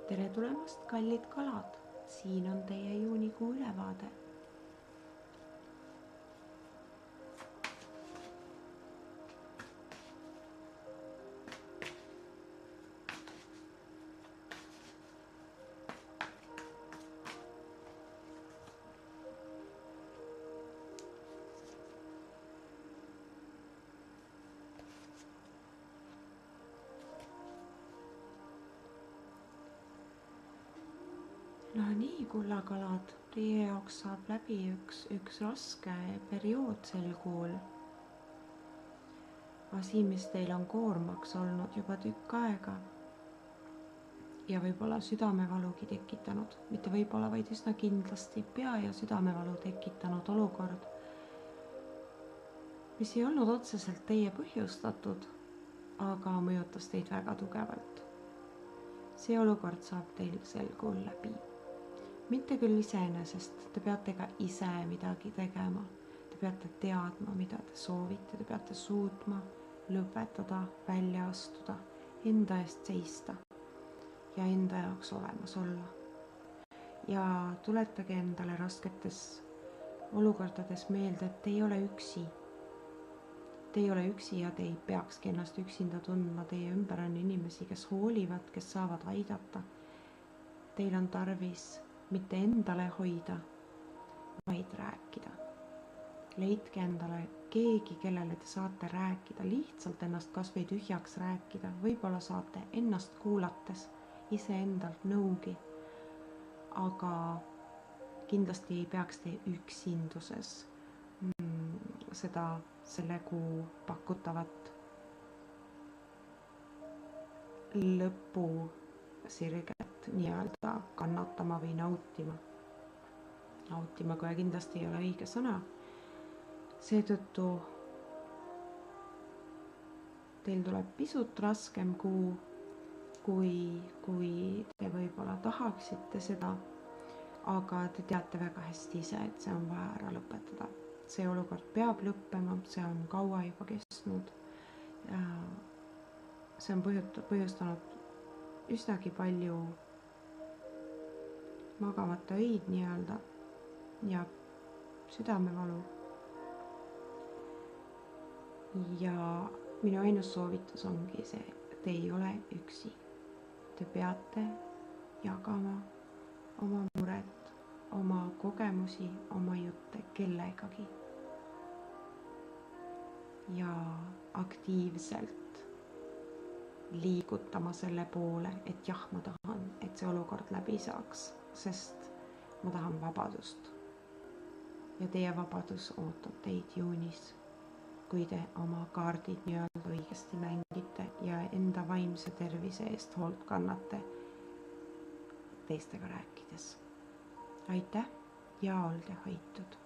tere tulemast, kallid kalad! Siin on teie juunikuu ülevaade. No nii, kullakalad, teie jaoks saab läbi üks raske periood sel kuul. Asi, mis teil on koormaks olnud juba tükk aega ja võib-olla südamevalugi tekitanud, mitte võib-olla, vaid üsna kindlasti pea- ja südamevalu tekitanud olukord, mis ei olnud otseselt teie põhjustatud, aga mõjutas teid väga tugevalt. See olukord saab teil sel kuul läbi. Mitte küll iseenesest, te peate ka ise midagi tegema. Te peate teadma, mida te soovite, te peate suutma lõpetada, välja astuda, enda eest seista ja enda jaoks olemas olla. Ja tuletage endale rasketes olukordades meelde, et te ei ole üksi. Te ei ole üksi ja te ei peakski ennast üksinda tundma. Teie ümber on inimesi, kes hoolivad, kes saavad aidata. Teil on tarvis mitte endale hoida, vaid rääkida. Leidke endale keegi, kellele te saate rääkida, lihtsalt ennast kas või tühjaks rääkida. Võib-olla saate ennast kuulates iseendalt nõugi, aga kindlasti ei peaks te üksinduses seda selle kuu pakutavat lõpusirget nii-öelda kannatama või nautima. Nautima kohe kindlasti ei ole õige sõna. Seetõttu teil tuleb pisut raskem kuu, kui te võib-olla tahaksite seda, aga te teate väga hästi ise, et see on vaja ära lõpetada. See olukord peab lõppema, see on kaua juba kestnud. See on põhjustanud üsnagi palju magamata öid nii-öelda ja südamevalu. Ja minu ainus soovitus ongi see, et te ei ole üksi. Te peate jagama oma muret, oma kogemusi, oma jutte kellegagi. Ja aktiivselt liigutama selle poole, et jah, ma tahan, et see olukord läbi saaks, sest ma tahan vabadust. Ja teie vabadus ootab teid juunis, kui te oma kaardid nii-öelda õigesti mängite ja enda vaimse tervise eest hoolt kannate teistega rääkides. Aitäh ja olge hoitud!